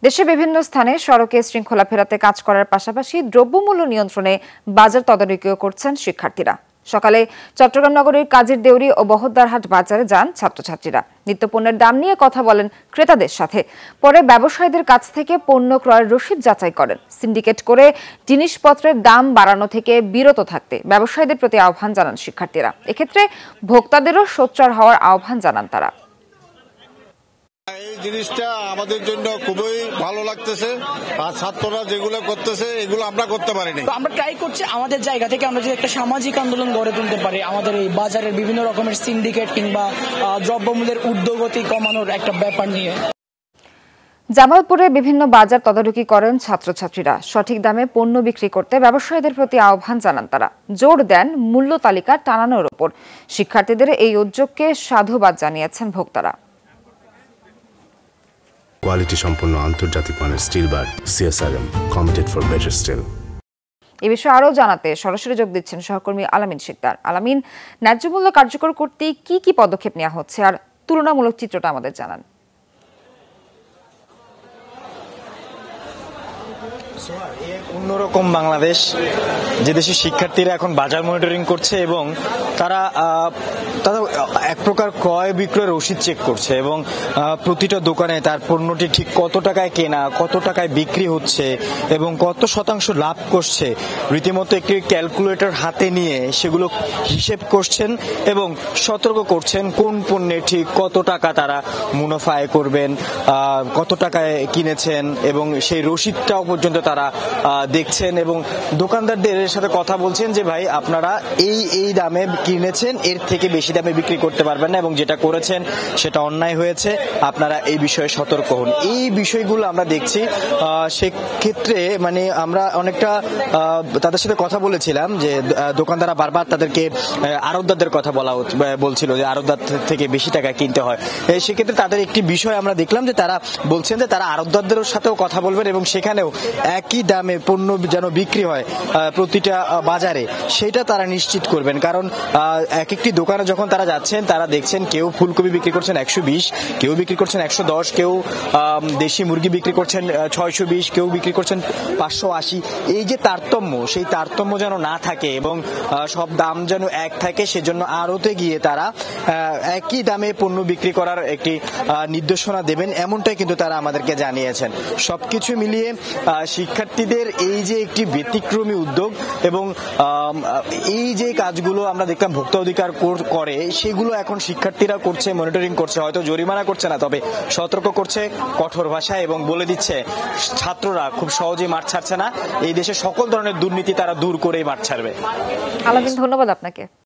দেশে বিভিন্ন স্থানে সড়কে শৃঙ্খলা ফেরাতে কাজ করার পাশাপাশি দ্রব্যমূল্য নিয়ন্ত্রণে বাজার তদারকিও করছেন শিক্ষার্থীরা। সকালে চট্টগ্রাম নগরীর কাজীর দেউরি ও বহদ্দারহাট বাজারে যান ছাত্রছাত্রীরা। নিত্যপণ্যের দাম নিয়ে কথা বলেন ক্রেতাদের সাথে। পরে ব্যবসায়ীদের কাছ থেকে পণ্য ক্রয়ের রসিদ যাচাই করেন। সিন্ডিকেট করে জিনিসপত্রের দাম বাড়ানো থেকে বিরত থাকতে ব্যবসায়ীদের প্রতি আহ্বান জানান শিক্ষার্থীরা। এক্ষেত্রে ভোক্তাদেরও সোচ্চার হওয়ার আহ্বান জানান তারা। এই জিনিসটা আমাদের জন্য খুবই ভালো লাগতেছে, আর ছাত্ররা যেগুলো করতেছে এগুলো আমরা করতে পারিনি। আমরা ট্রাই করছি আমাদের জায়গা থেকে আমরা যদি একটা সামাজিক আন্দোলন গড়ে তুলতে পারি, আমাদের এই বাজারের বিভিন্ন রকমের সিন্ডিকেট কিংবা দ্রব্যমূল্যের ঊর্ধ্বগতি কমানোর একটা ব্যাপার নিয়ে। জামালপুরে বিভিন্ন বাজার তদারকি করেন ছাত্রছাত্রীরা। সঠিক দামে পণ্য বিক্রি করতে ব্যবসায়ীদের প্রতি আহ্বান জানান তারা। জোর দেন মূল্য তালিকা টানানোর উপর। শিক্ষার্থীদের এই উদ্যোগকে সাধুবাদ জানিয়েছেন ভোক্তারা। কোয়ালিটি সম্পন্ন আন্তর্জাতিক মানের steel bar CSRM, committed for better steel. এ বিষয়ে আরও জানাতে সরাসরি যোগ দিচ্ছেন সহকর্মী আলামিন শিকদার। আলামিন, ন্যায্য মূল্য কার্যকর করতে কি কি পদক্ষেপ নেওয়া হচ্ছে আর তুলনামূলক চিত্রটা আমাদের জানান। অন্যরকম বাংলাদেশ, যে দেশের শিক্ষার্থীরা এখন বাজার মনিটরিং করছে এবং তারা এক প্রকার ক্রয় বিক্রয় রসিদ চেক করছে এবং প্রতিটা দোকানে তার পণ্যটি ঠিক কত টাকায় কেনা, কত টাকায় বিক্রি হচ্ছে এবং কত শতাংশ লাভ করছে রীতিমতো একটি ক্যালকুলেটর হাতে নিয়ে সেগুলো হিসেব করছেন এবং সতর্ক করছেন কোন পণ্যে ঠিক কত টাকা তারা মুনাফা আয় করবেন, কত টাকায় কিনেছেন এবং সেই রসিদটাও পর্যন্ত তারা দেখছেন এবং দোকানদারদের সাথে কথা বলছেন যে ভাই আপনারা এই দামে কিনেছেন, এর থেকে বেশি দামে বিক্রি করতে পারবেন না এবং যেটা করেছেন সেটা অন্যায় হয়েছে, আপনারা এই বিষয়ে সতর্ক হন। এই বিষয়গুলো আমরা দেখছি। সেক্ষেত্রে মানে আমরা অনেকটা তাদের সাথে কথা বলেছিলাম যে দোকানদাররা বারবার তাদেরকে আড়তদারদের কথা বলছিল যে আড়তদার থেকে বেশি টাকা কিনতে হয়। সেক্ষেত্রে তাদের একটি বিষয় আমরা দেখলাম যে তারা বলছেন যে তারা আড়তদারদের সাথেও কথা বলবেন এবং সেখানেও একই দামে পণ্য যেন বিক্রি হয় প্রতিটা বাজারে, সেটা তারা নিশ্চিত করবেন। কারণ এক একটি দোকানে যখন তারা যাচ্ছেন তারা দেখছেন কেউ ফুলকপি বিক্রি করছেন 120, কেউ বিক্রি করছেন 110, কেউ দেশি মুরগি বিক্রি করছেন 620, কেউ বিক্রি করছেন 580। এই যে তারতম্য, সেই তারতম্য যেন না থাকে এবং সব দাম যেন এক থাকে, সেজন্য আড়তে গিয়ে তারা একই দামে পণ্য বিক্রি করার একটি নির্দেশনা দেবেন, এমনটাই কিন্তু তারা আমাদেরকে জানিয়েছেন। সবকিছু মিলিয়ে শিক্ষার্থীদের এই যে একটি ব্যতিক্রমী উদ্যোগ এবং এই যে কাজগুলো আমরা দেখলাম ভোক্তা অধিকার করে, সেগুলো এখন শিক্ষার্থীরা করছে, মনিটরিং করছে, হয়তো জরিমানা করছে না, তবে সতর্ক করছে কঠোর ভাষায় এবং বলে দিচ্ছে ছাত্ররা খুব সহজেই মাঠ ছাড়ছে না, এই দেশে সকল ধরনের দুর্নীতি তারা দূর করেই মাঠ ছাড়বে। আলামিন, ধন্যবাদ আপনাকে।